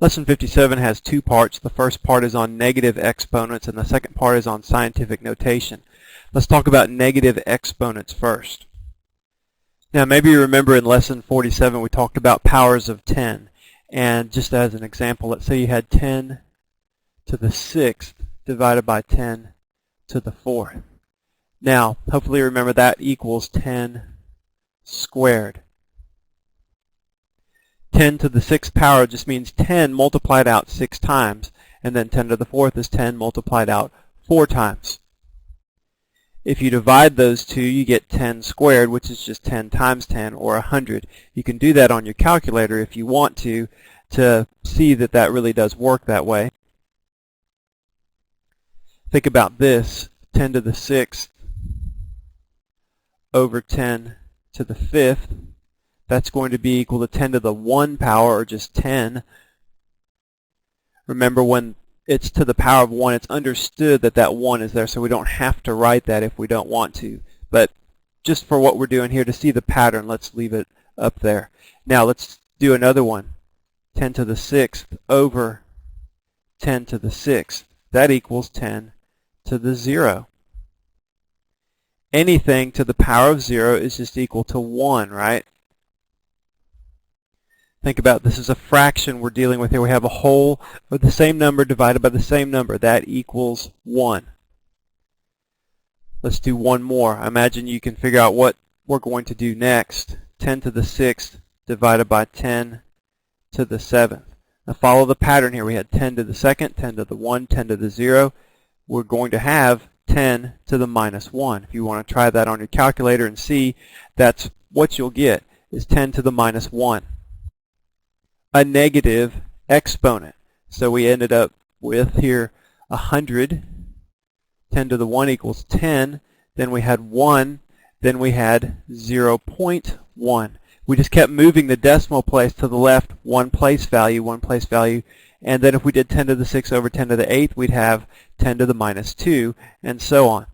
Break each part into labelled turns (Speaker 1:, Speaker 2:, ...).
Speaker 1: Lesson 57 has two parts. The first part is on negative exponents, and the second part is on scientific notation. Let's talk about negative exponents first. Now, maybe you remember in Lesson 47 we talked about powers of 10. And just as an example, let's say you had 10 to the 6th divided by 10 to the 4th. Now, hopefully you remember that equals 10 squared. 10 to the 6th power just means 10 multiplied out 6 times, and then 10 to the 4th is 10 multiplied out 4 times. If you divide those two, you get 10 squared, which is just 10 times 10, or 100. You can do that on your calculator if you want to see that that really does work that way. Think about this, 10 to the 6th over 10 to the 5th. That's going to be equal to 10 to the 1 power, or just 10. Remember, when it's to the power of 1, it's understood that that 1 is there, so we don't have to write that if we don't want to. But just for what we're doing here, to see the pattern, let's leave it up there. Now let's do another one. 10 to the 6th over 10 to the 6th. That equals 10 to the 0. Anything to the power of 0 is just equal to 1, right? Think about this is a fraction we're dealing with here. We have a whole of the same number divided by the same number. That equals 1. Let's do one more. I imagine you can figure out what we're going to do next. 10 to the 6th divided by 10 to the 7th. Now follow the pattern here. We had 10 to the 2nd, 10 to the 1, 10 to the 0. We're going to have 10 to the minus 1. If you want to try that on your calculator and see, that's what you'll get, is 10 to the minus 1. A negative exponent. So we ended up with here 100. 10 to the 1 equals 10. Then we had 1. Then we had 0.1. We just kept moving the decimal place to the left, one place value, and then if we did 10 to the 6th over 10 to the 8th, we'd have 10 to the minus 2, and so on.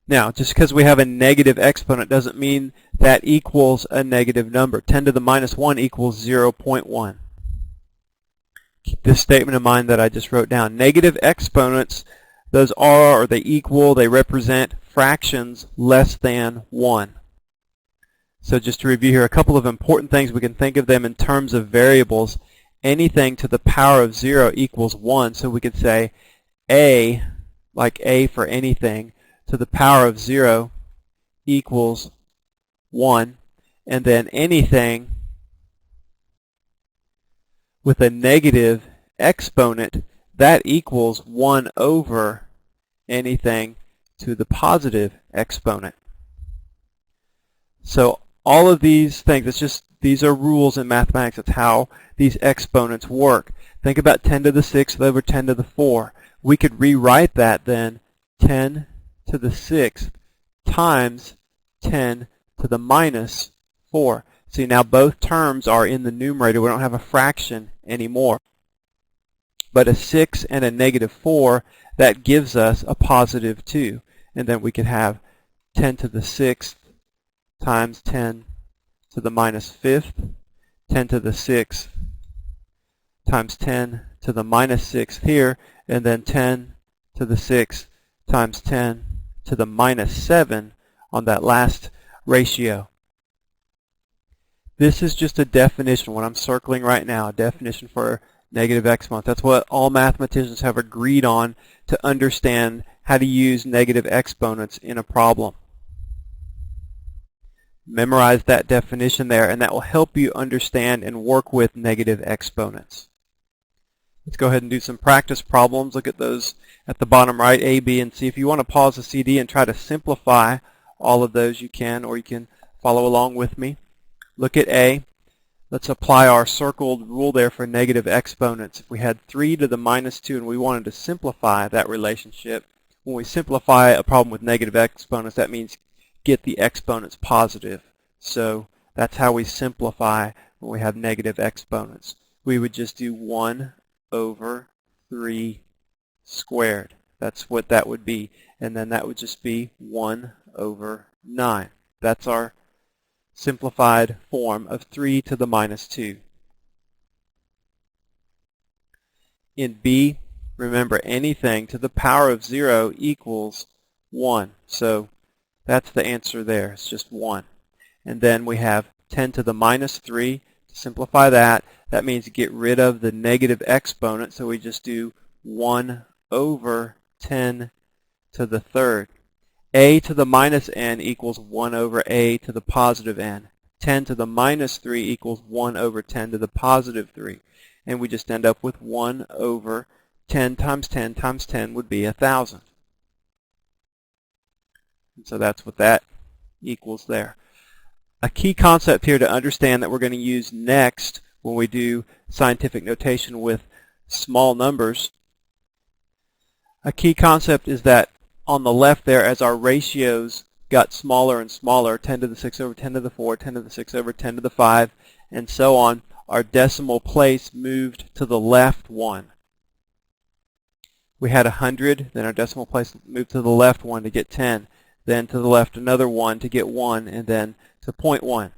Speaker 1: Now, just because we have a negative exponent doesn't mean that equals a negative number. 10 to the minus 1 equals 0.1. Keep this statement in mind that I just wrote down. Negative exponents, those are, or they equal, they represent fractions less than 1. So just to review here, a couple of important things. We can think of them in terms of variables. Anything to the power of 0 equals 1. So we could say a, like a for anything, to the power of 0 equals 1. And then anything with a negative exponent, that equals 1 over anything to the positive exponent. So all of these things, these are rules in mathematics. It's how these exponents work. Think about 10 to the 6th over 10 to the 4. We could rewrite that then 10 to the 6th times 10 to the minus 4. See, now both terms are in the numerator. We don't have a fraction anymore. But a 6 and a negative 4, that gives us a positive 2. And then we could have 10 to the 6th times 10 to the minus 5th, 10 to the 6th times 10 to the minus 6th here, and then 10 to the 6th times 10 to the minus 7 on that last ratio. This is just a definition, what I'm circling right now, a definition for negative exponents. That's what all mathematicians have agreed on to understand how to use negative exponents in a problem. Memorize that definition there, and that will help you understand and work with negative exponents. Let's go ahead and do some practice problems. Look at those at the bottom right, A, B, and C. If you want to pause the CD and try to simplify all of those, you can, or you can follow along with me. Look at A. Let's apply our circled rule there for negative exponents. If we had 3 to the minus 2 and we wanted to simplify that relationship, when we simplify a problem with negative exponents, that means get the exponents positive. So that's how we simplify when we have negative exponents. We would just do 1 over 3 squared. That's what that would be. And then that would just be 1 over 9. That's our simplified form of 3 to the minus 2. In B, remember anything to the power of 0 equals 1. So that's the answer there. It's just 1. And then we have 10 to the minus 3. To simplify that, that means get rid of the negative exponent. So we just do 1 over 10 to the third. A to the minus n equals 1 over a to the positive n. 10 to the minus 3 equals 1 over 10 to the positive 3. And we just end up with 1 over 10 times 10 times 10 would be 1,000. And so that's what that equals there. A key concept here to understand that we're going to use next when we do scientific notation with small numbers. A key concept is that on the left there, as our ratios got smaller and smaller, 10 to the 6 over 10 to the 4, 10 to the 6 over 10 to the 5, and so on, our decimal place moved to the left 1. We had 100, then our decimal place moved to the left 1 to get 10, then to the left another 1 to get 1, and then to 0.1.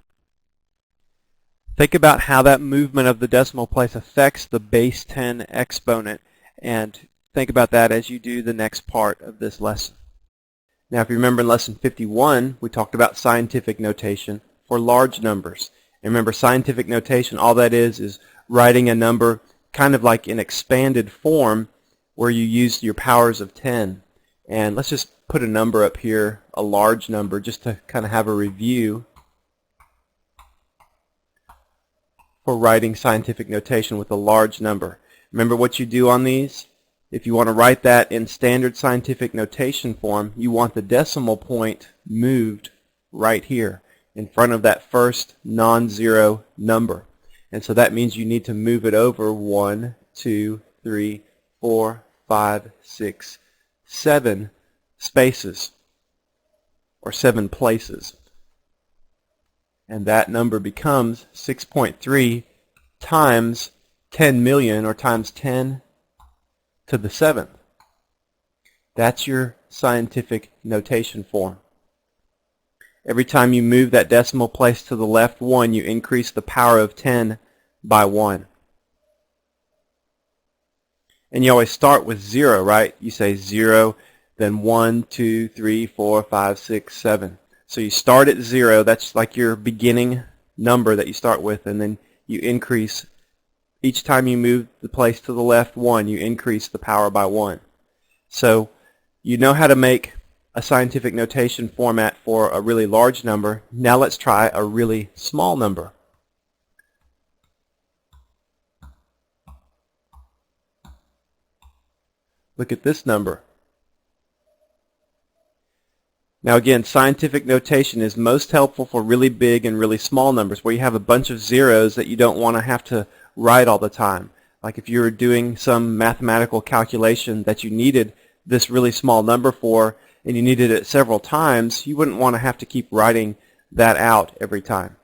Speaker 1: Think about how that movement of the decimal place affects the base 10 exponent, and think about that as you do the next part of this lesson. Now, if you remember in lesson 51, we talked about scientific notation for large numbers. And remember, scientific notation, all that is writing a number kind of like in expanded form where you use your powers of 10. And let's just put a number up here, a large number, just to kind of have a review for writing scientific notation with a large number. Remember what you do on these? If you want to write that in standard scientific notation form, you want the decimal point moved right here in front of that first non-zero number. And so that means you need to move it over 1, 2, 3, 4, 5, 6, 7 spaces, or 7 places. And that number becomes 6.3 times 10 million, or times 10 to the 7th. That's your scientific notation form. Every time you move that decimal place to the left 1, you increase the power of 10 by 1. And you always start with 0, right? You say 0, then 1, 2, 3, 4, 5, 6, 7. So you start at 0, that's like your beginning number that you start with, and then you increase. Each time you move the place to the left 1, you increase the power by 1. So you know how to make a scientific notation format for a really large number. Now let's try a really small number. Look at this number. Now again, scientific notation is most helpful for really big and really small numbers where you have a bunch of zeros that you don't want to have to write all the time. Like if you were doing some mathematical calculation that you needed this really small number for, and you needed it several times, you wouldn't want to have to keep writing that out every time.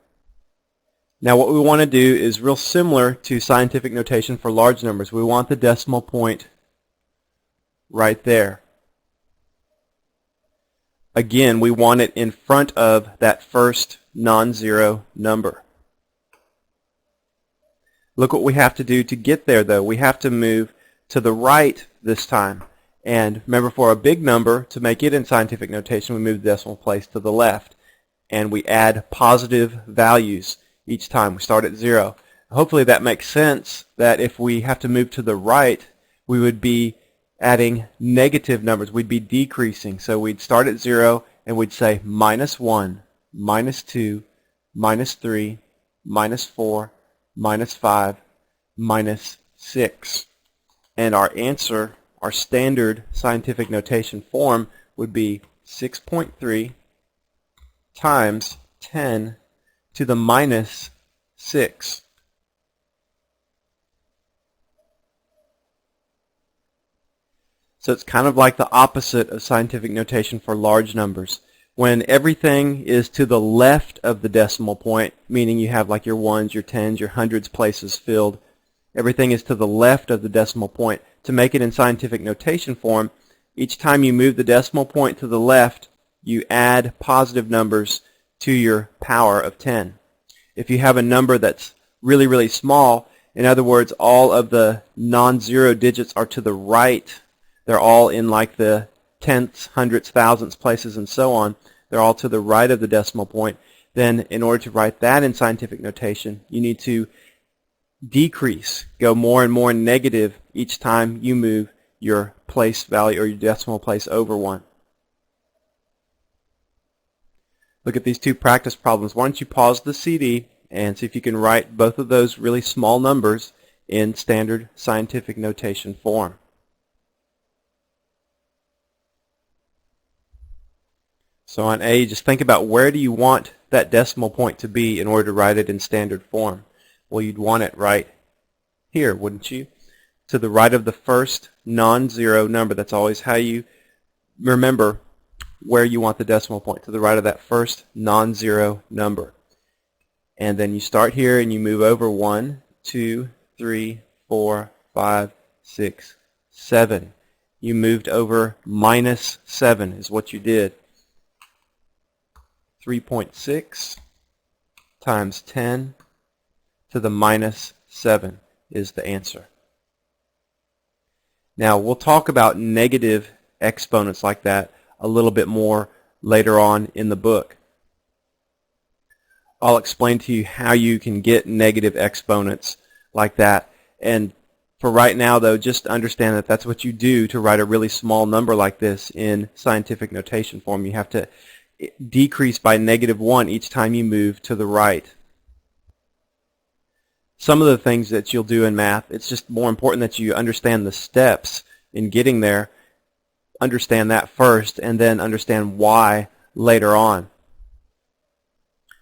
Speaker 1: Now what we want to do is real similar to scientific notation for large numbers. We want the decimal point right there. Again, we want it in front of that first non-zero number. Look what we have to do to get there, though. We have to move to the right this time. And remember, for a big number, to make it in scientific notation, we move the decimal place to the left. And we add positive values each time. We start at 0. Hopefully that makes sense, that if we have to move to the right, we would be adding negative numbers. We'd be decreasing. So we'd start at 0, and we'd say -1, -2, -3, -4, -5, -6. And our answer, our standard scientific notation form, would be 6.3 times 10 to the -6. So it's kind of like the opposite of scientific notation for large numbers. When everything is to the left of the decimal point, meaning you have like your ones, your tens, your hundreds places filled, everything is to the left of the decimal point. To make it in scientific notation form, each time you move the decimal point to the left, you add positive numbers to your power of 10. If you have a number that's really, really small In other words, all of the non-zero digits are to the right. They're all in like the tenths, hundredths, thousandths places, and so on. They're all to the right of the decimal point. Then in order to write that in scientific notation, you need to decrease, go more and more negative each time you move your place value or your decimal place over 1. Look at these two practice problems. Why don't you pause the CD and see if you can write both of those really small numbers in standard scientific notation form. So on A, just think about where do you want that decimal point to be in order to write it in standard form. Well, you'd want it right here, wouldn't you? To the right of the first non-zero number. That's always how you remember where you want the decimal point, to the right of that first non-zero number. And then you start here and you move over 1, 2, 3, 4, 5, 6, 7. You moved over minus 7 is what you did. 3.6 times 10 to the minus 7 is the answer. Now we'll talk about negative exponents like that a little bit more later on in the book. I'll explain to you how you can get negative exponents like that. And for right now, though, just understand that that's what you do to write a really small number like this in scientific notation form. You have to decrease by -1 each time you move to the right. Some of the things that you'll do in math, it's just more important that you understand the steps in getting there. Understand that first, and then understand why later on.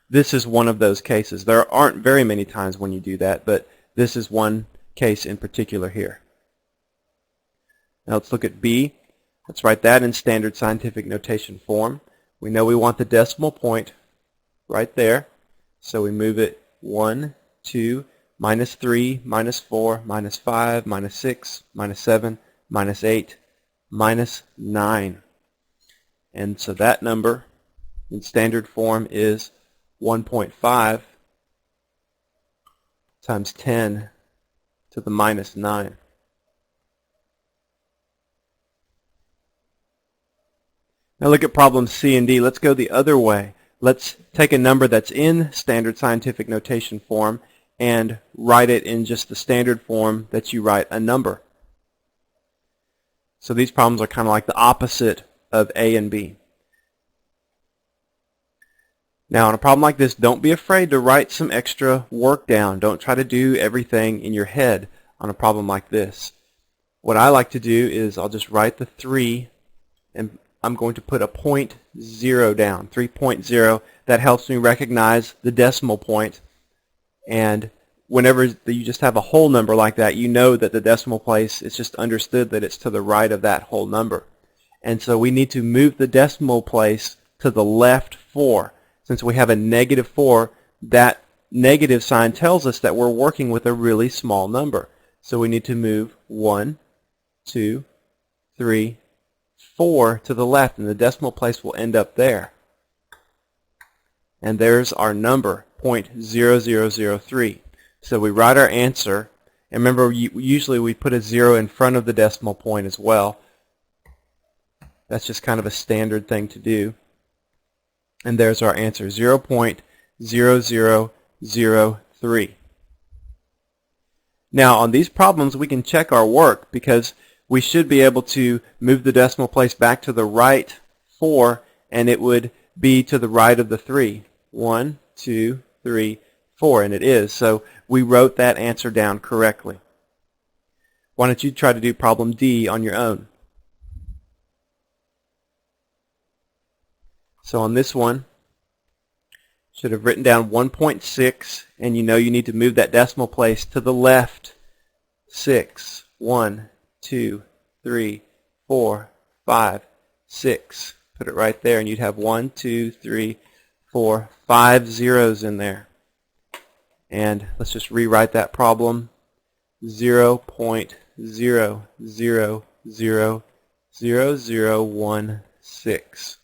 Speaker 1: This is one of those cases. There aren't very many times when you do that, but this is one case in particular here. Now let's look at B. Let's write that in standard scientific notation form. We know we want the decimal point right there, so we move it 1, 2, minus 3, minus 4, minus 5, minus 6, minus 7, minus 8, minus 9. And so that number in standard form is 1.5 times 10 to the minus 9. Now look at problems C and D. Let's go the other way. Let's take a number that's in standard scientific notation form and write it in just the standard form that you write a number. So these problems are kind of like the opposite of A and B. Now on a problem like this, don't be afraid to write some extra work down. Don't try to do everything in your head on a problem like this. What I like to do is I'll just write the 3 and I'm going to put a 0.0 down, 3.0. That helps me recognize the decimal point. And whenever you just have a whole number like that, you know that the decimal place, it's just understood that it's to the right of that whole number. And so we need to move the decimal place to the left 4. Since we have a -4, that negative sign tells us that we're working with a really small number. So we need to move 1, 2, 3, 4 to the left, and the decimal place will end up there. And there's our number, 0.0003. So we write our answer, and remember usually we put a 0 in front of the decimal point as well. That's just kind of a standard thing to do. And there's our answer, 0.0003. Now on these problems we can check our work because we should be able to move the decimal place back to the right 4, and it would be to the right of the 3. 1, 2, 3, 4, and it is. So we wrote that answer down correctly. Why don't you try to do problem D on your own? So on this one, should have written down 1.6, and you know you need to move that decimal place to the left 6. 1, 2, 3, 4, 5, 6. Put it right there, and you'd have 1, 2, 3, 4, 5 zeros in there. And let's just rewrite that problem. 0.00000016.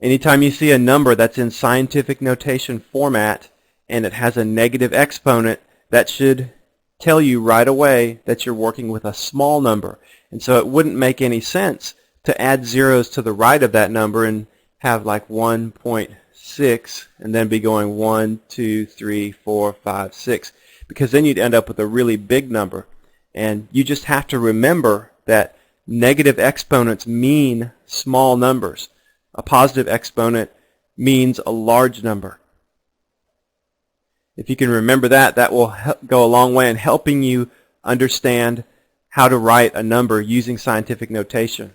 Speaker 1: Anytime you see a number that's in scientific notation format and it has a negative exponent, that should tell you right away that you're working with a small number. And so it wouldn't make any sense to add zeros to the right of that number and have like 1.6 and then be going 1, 2, 3, 4, 5, 6, because then you'd end up with a really big number. And you just have to remember that negative exponents mean small numbers. A positive exponent means a large number. If you can remember that, that will go a long way in helping you understand how to write a number using scientific notation.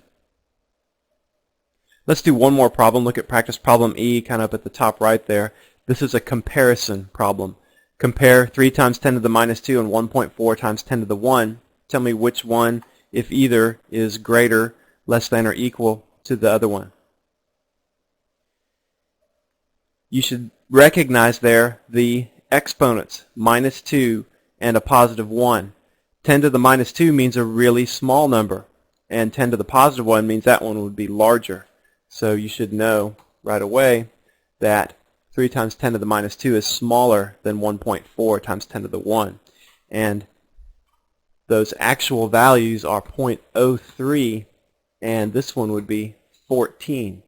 Speaker 1: Let's do one more problem. Look at practice problem E, kind of up at the top right there. This is a comparison problem. Compare 3 times 10 to the minus 2 and 1.4 times 10 to the 1. Tell me which one, if either, is greater, less than, or equal to the other one. You should recognize there the exponents, minus 2 and a positive 1. 10 to the minus 2 means a really small number, and 10 to the positive 1 means that one would be larger. So you should know right away that 3 times 10 to the minus 2 is smaller than 1.4 times 10 to the 1. And those actual values are 0.03, and this one would be 14.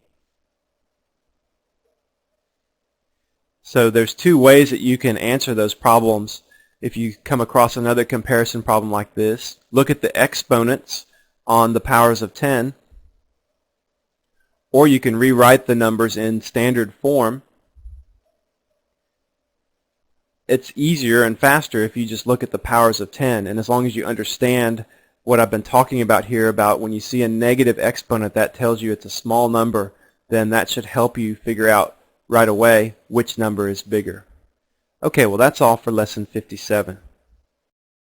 Speaker 1: So there's two ways that you can answer those problems. If you come across another comparison problem like this, look at the exponents on the powers of 10, or you can rewrite the numbers in standard form. It's easier and faster if you just look at the powers of 10, and as long as you understand what I've been talking about here, about when you see a negative exponent that tells you it's a small number, then that should help you figure out right away which number is bigger. Okay, well that's all for lesson 57.